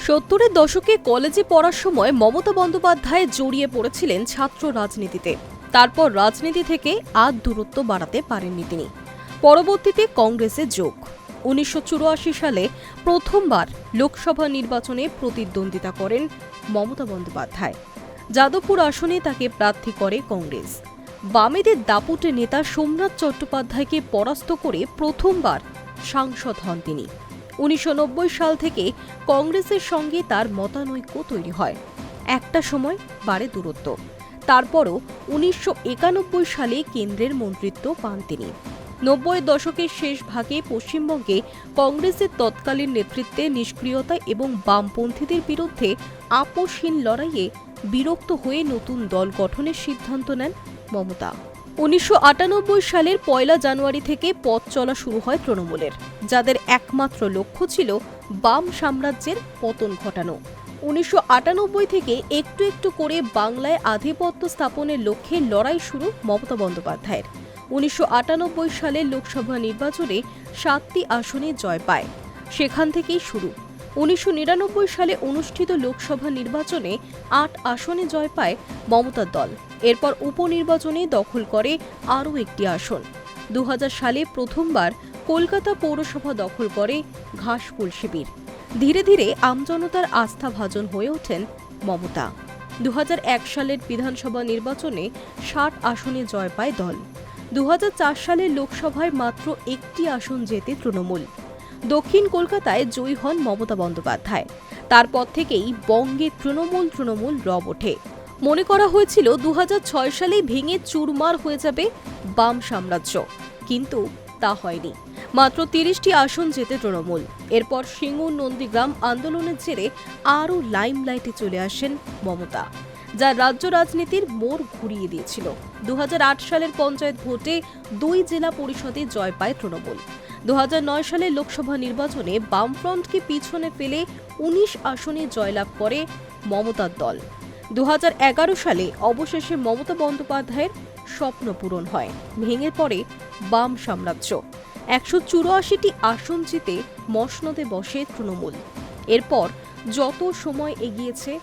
সত্তরের দশকে কলেজে পড়ার সময় মমতা বন্দ্যোপাধ্যায় জড়িয়ে পড়েছিলেন ছাত্র রাজনীতিতে। তারপর রাজনীতি থেকে আর দূরত্ব বাড়াতে পারেননি তিনি। পরবর্তীতে কংগ্রেসে যোগ। ১৯৮৪ সালে প্রথমবার লোকসভা নির্বাচনে প্রতিদ্বন্দ্বিতা করেন মমতা বন্দ্যোপাধ্যায়। যাদবপুর আসনে তাকে প্রার্থী করে কংগ্রেস। বামেদের দাপুটে নেতা সোমনাথ চট্টোপাধ্যায়কে পরাস্ত করে প্রথমবার সাংসদ হন তিনি। ১৯৯০ সাল থেকে কংগ্রেসের সঙ্গে তার মতানৈক্য তৈরি হয়। একটা সময় বাড়ে দূরত্ব। তারপরও ১৯৯১ সালে কেন্দ্রের মন্ত্রিত্ব পান তিনি। ৯০ দশকের শেষ ভাগে পশ্চিমবঙ্গে কংগ্রেসের তৎকালীন নেতৃত্বে নিষ্ক্রিয়তা এবং বামপন্থীদের বিরুদ্ধে আপোষহীন লড়াইয়ে বিরক্ত হয়ে নতুন দল গঠনের সিদ্ধান্ত নেন মমতা। ১৯৯৮ সালের ১ জানুয়ারি থেকে পথ চলা শুরু হয় তৃণমূলের, যাদের একমাত্র লক্ষ্য ছিল বাম সাম্রাজ্যের পতন ঘটানো। ১৯৯৮ থেকে একটু একটু করে বাংলায় আধিপত্য স্থাপনের লক্ষ্যে লড়াই শুরু মমতা বন্দ্যোপাধ্যায়ের। ১৯৯৮ সালের লোকসভা নির্বাচনে ৭টি আসনে জয় পায়। সেখান থেকেই শুরু। ১৯৯৯ সালে অনুষ্ঠিত লোকসভা নির্বাচনে ৮ আসনে জয় পায় মমতার দল। এরপর উপনির্বাচনে দখল করে আরও একটি আসন। ২০০০ সালে প্রথমবার কলকাতা পৌরসভা দখল করে ঘাসফুল শিবির। ধীরে ধীরে আমজনতার আস্থাভাজন হয়ে ওঠেন মমতা। ২০০১ সালের বিধানসভা নির্বাচনে ৬০ আসনে জয় পায় দল। ২০০৪ সালের লোকসভায় মাত্র একটি আসন জেতে তৃণমূল। দক্ষিণ কলকাতায় জয়ী হন মমতা বন্দ্যোপাধ্যায়। তারপর থেকেই বঙ্গে তৃণমূল রব ওঠে। মনে করা হয়েছিল ২০০৬ সালেই ভেঙে চুরমার হয়ে যাবে বাম সাম্রাজ্য, কিন্তু তা হয়নি। মাত্র ৩০টি আসন জেতে তৃণমূল। এরপর সিঙ্গুর নন্দীগ্রাম আন্দোলনের জেরে আরও লাইমলাইটে চলে আসেন মমতা, যা রাজ্য রাজনীতির মোড় ঘুরিয়ে দিয়েছিল। ২০০৮ সালের পঞ্চায়েত ভোটে ২ জেলা পরিষদে জয় পায় তৃণমূল। ২০০৯ সালের লোকসভা নির্বাচনে বামফ্রন্টকে পিছনে ফেলে ১৯ আসনে জয়লাভ করে মমতার দল। ২০১১ সালে অবশেষে মমতা বন্দ্যোপাধ্যায়ের স্বপ্ন পূরণ হয়। ভেঙে পড়ে বাম সাম্রাজ্য। ১৮৪টি আসন জিতে মসনদে বসে তৃণমূল। এরপর যত সময় এগিয়েছে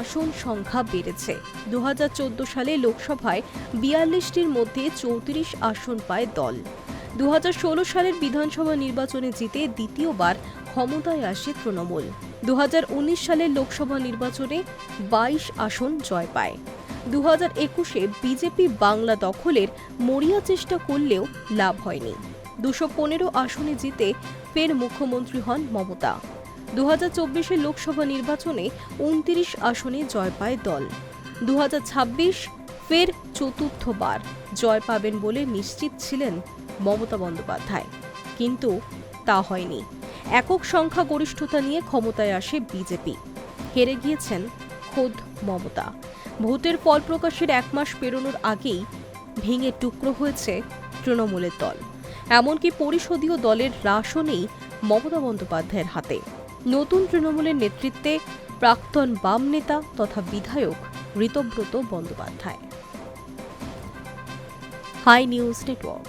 আসন সংখ্যা বেড়েছে। ২০১৪ সালে লোকসভায় ৪২টির মধ্যে ৩৪ আসন পায় দল। ২০১৬ সালের বিধানসভা নির্বাচনে জিতে দ্বিতীয়বার ক্ষমতায় আসে তৃণমূল। ২০১৯ সালের লোকসভা নির্বাচনে ২২ আসন জয় পায়। ২০২১-এ বিজেপি বাংলা দখলের মরিয়া চেষ্টা করলেও লাভ হয়নি। ২১৫ আসনে জিতে ফের মুখ্যমন্ত্রী হন মমতা। ২০২৪-এর লোকসভা নির্বাচনে ২৯ আসনে জয় পায় দল। ২০২৬ ফের চতুর্থবার জয় পাবেন বলে নিশ্চিত ছিলেন মমতা বন্দ্যোপাধ্যায়, কিন্তু তা হয়নি। একক সংখ্যা গরিষ্ঠতা নিয়ে ক্ষমতায় আসে বিজেপি। হেরে গিয়েছেন খোদ মমতা। ভোটের ফল প্রকাশের ১ মাস পেরোনোর আগেই ভেঙে টুকরো হয়েছে তৃণমূলের দল। এমনকি পরিষদীয় দলের রাশও নেই মমতা বন্দ্যোপাধ্যায়ের হাতে। নতুন তৃণমূলের নেতৃত্বে প্রাক্তন বাম নেতা তথা বিধায়ক Ritabrata Bandyopadhyay. High news network.